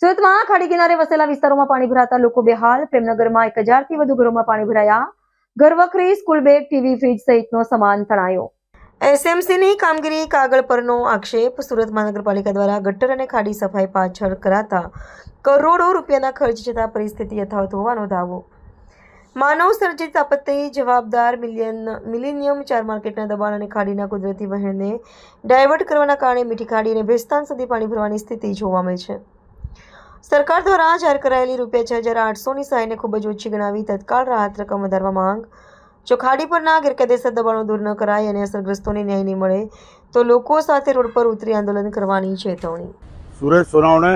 સુરતમાં ખાડી કિનારે વસેલા વિસ્તારોમાં પાણી ભરાતા લોકો બેહાલ. પ્રેમનગરમાં 1000થી વધુ ઘરોમાં પાણી ભરાયા. ઘરવખરી, સ્કૂલ બેગ, ટીવી, ફ્રીજ સહિતનો સામાન તણાયો. એસએમસીની કામગીરી કાગળ પરનો આક્ષેપ. સુરત મહાનગરપાલિકા દ્વારા ગટર અને ખાડી સફાઈ પાછળ કરાતા કરોડો રૂપિયાના ખર્ચ જતાં પરિસ્થિતિ યથાવત હોવાનો દાવો. માનવ સર્જિત આપત્તિ જવાબદાર મિલેનિયમ 4 માર્કેટના દબાણ અને ખાડીના કુદરતી વહેણને ડાયવર્ટ કરવાના કારણે મીઠી ખાડી અને ભેસ્તાન સુધી પાણી ભરવાની સ્થિતિ જોવા મળે છે. સરકાર દ્વારા જાહેર કરાયેલી ₹6,800ની સહાયને ખૂબ જ ઓછી ગણાવી તત્કાળ રાહત રકમ વધારવા માંગ. જો ખાડી પરના ગેરકાયદેસર દબાણો દૂર ન કરાય અને અસરગ્રસ્તોને ન્યાય નહીં મળે તો લોકો સાથે રોડ પર ઉતરી આંદોલન કરવાની ચેતવણી. સુરેશ સોનાવણે,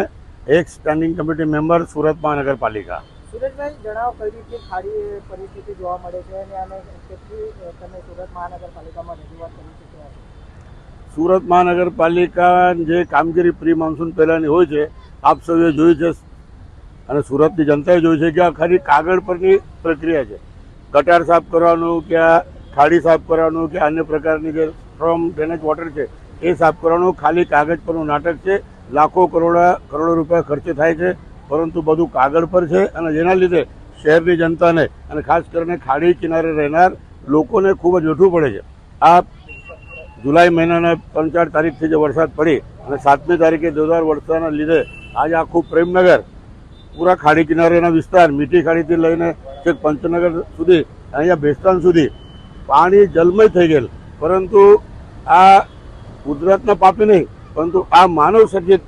એક સ્ટેન્ડિંગ કમિટી મેમ્બર, સુરત મહાનગરપાલિકા. સુરેશભાઈ, જણાવો કઈ રીતે ખાડી પરિસ્થિતિ જોવા મળે છે અને આને કેટલી તમે સુરત મહાનગરપાલિકામાં રજૂઆત કરી ચૂક્યા છો? સુરત મહાનગરપાલિકા જે કામગીરી પ્રી મોન્સૂન પહેલાંની હોય છે, આપ સૌએ જોયું છે અને સુરતની જનતાએ જોયું છે કે આ ખાલી કાગળ પરની પ્રક્રિયા છે. ગટાર સાફ કરવાનું કે આ ખાડી સાફ કરવાનું કે અન્ય પ્રકારની જે સ્ટ્રોમ ડ્રેનેજ વોટર છે એ સાફ કરવાનું ખાલી કાગળ પરનું નાટક છે. લાખો કરોડો રૂપિયા ખર્ચ થાય છે, પરંતુ બધું કાગળ પર છે અને જેના લીધે શહેરની જનતાને અને ખાસ કરીને ખાડી કિનારે રહેનાર લોકોને ખૂબ જ વેઠવું પડે છે. આ જુલાઈ મહિનાના 3-4 તારીખથી જે વરસાદ પડી અને 7મી તારીખે જોરદાર વરસાદના લીધે આજે આખું પ્રેમનગર, પૂરા ખાડી કિનારેના વિસ્તાર, મીઠી ખાડીથી લઈને છેક પંચનગર સુધી, અહીંયા ભેસ્તાન સુધી પાણી જલમય થઈ ગયેલ. પરંતુ આ કુદરતના પાપે નહીં, પરંતુ આ માનવ સર્જિત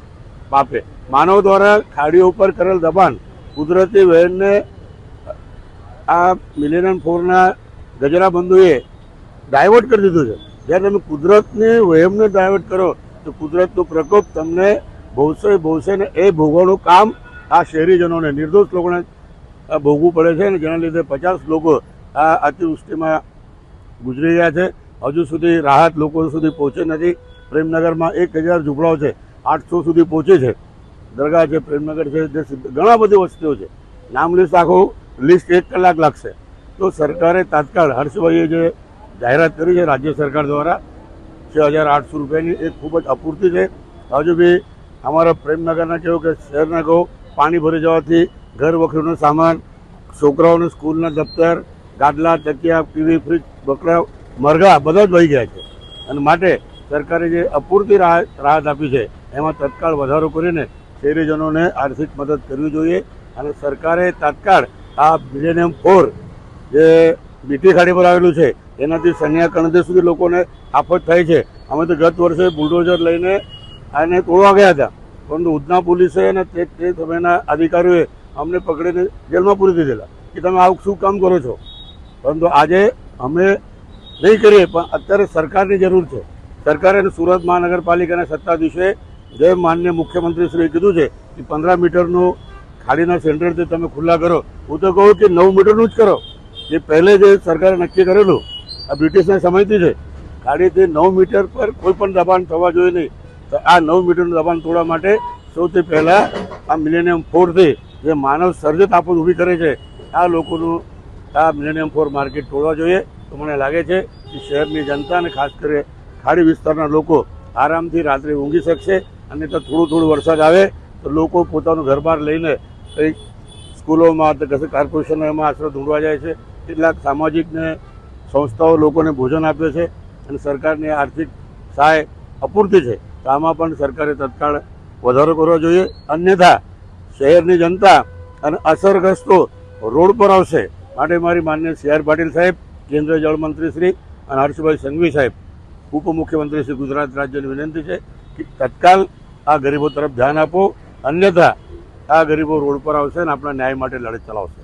પાપે, માનવ દ્વારા ખાડીઓ ઉપર કરેલ દબાણ, કુદરતી વહેણને આ મિલેનિયમ 4ના ગજરા બંધુએ ડાયવર્ટ કરી દીધું છે. જ્યારે તમે કુદરતની વહેમને ડાયવર્ટ કરો તો કુદરતનો પ્રકોપ તમને ભોગશે ને એ ભોગવાનું કામ આ શહેરીજનોને, નિર્દોષ લોકોને ભોગવું પડે છે અને જેના લીધે 50 લોકો આ અતિવૃષ્ટિમાં ગુજરી ગયા છે. હજુ સુધી રાહત લોકો સુધી પહોંચી નથી. પ્રેમનગરમાં 1000 ઝૂંપડાઓ છે, 800 સુધી પહોંચે છે. દરગાહ છે, પ્રેમનગર છે, ઘણા બધી વસ્તીઓ છે. નામ લિસ્ટ આખું લિસ્ટ 1 કલાક લાગશે. તો સરકારે તાત્કાળ, હર્ષભાઈએ જે જાહેરાત કરી છે રાજ્ય સરકાર દ્વારા ₹6,800ની, એ ખૂબ જ અપૂરતી છે. હજુ બી અમારા પ્રેમનગરના કહો કે શહેરના કહો, પાણી ભરી જવાથી ઘર વખરીનો સામાન, છોકરાઓને સ્કૂલના દફતર, ગાદલા, તકિયા, ટીવી, ફ્રીજ, બકરા, મરઘા બધા જ વહી ગયા છે. અને માટે સરકારે જે અપૂરતી રાહત આપી છે એમાં તત્કાળ વધારો કરીને શહેરીજનોને આર્થિક મદદ કરવી જોઈએ. અને સરકારે તાત્કાળ આ મિલેનિયમ 4 જે મીઠી ખાડી પર આવેલું છે એનાથી સન્યા કણદેશ સુધી લોકોને આફત થાય છે. અમે તો ગત વર્ષે બુલડોઝર લઈને આને તોડવા ગયા હતા, પરંતુ ઉધના પોલીસે અને તે સમયના અધિકારીઓએ અમને પકડીને જેલમાં પૂરી દીધેલા કે તમે આવું શું કામ કરો છો. પરંતુ આજે અમે નહીં કરીએ, પણ અત્યારે સરકારની જરૂર છે. સરકારે સુરત મહાનગરપાલિકાના સત્તાધીશોએ જે માનનીય મુખ્યમંત્રીશ્રીએ કીધું છે કે 15 મીટરનું ખાડીના સેન્ટરથી તમે ખુલ્લા કરો. હું તો કહું કે 9 મીટરનું જ કરો. જે પહેલે જે સરકારે નક્કી કરેલું આ બ્રિટિશના સમયથી છે, ખાડીથી 9 મીટર પર કોઈ પણ દબાણ થવા જોઈએ નહીં. તો આ 9 મીટરનું દબાણ તોડવા માટે સૌથી પહેલાં આ મિલેનિયમ 4થી જે માનવ સર્જિત આફત ઊભી કરે છે, આ લોકોનું આ મિલેનિયમ 4 માર્કેટ તોડવા જોઈએ. તો મને લાગે છે કે શહેરની જનતા અને ખાસ કરીને ખાડી વિસ્તારના લોકો આરામથી રાત્રે ઊંઘી શકશે. અને તો થોડું વરસાદ આવે તો લોકો પોતાનું ઘર-બાર લઈને કંઈક સ્કૂલોમાં તો કશે કોર્પોરેશનો એમાં આશરો ઢૂંઢવા જાય છે. કેટલાક સામાજિકને સંસ્થાઓ લોકોને ભોજન આપે છે અને સરકારની આર્થિક સહાય અપૂરતી છે. તો આમાં પણ સરકારે તત્કાળ વધારો કરવો જોઈએ. અન્યથા શહેરની જનતા અને અસરગ્રસ્તો રોડ પર આવશે. માટે મારી માનનીય CR પાટીલ સાહેબ, કેન્દ્રીય જળમંત્રી શ્રી અને હર્ષભાઈ સંઘવી સાહેબ, ઉપમુખ્યમંત્રી શ્રી ગુજરાત રાજ્યની વિનંતી છે કે તત્કાલ આ ગરીબો તરફ ધ્યાન આપો. અન્યથા આ ગરીબો રોડ પર આવશે અને આપણા ન્યાય માટે લડત ચલાવશે.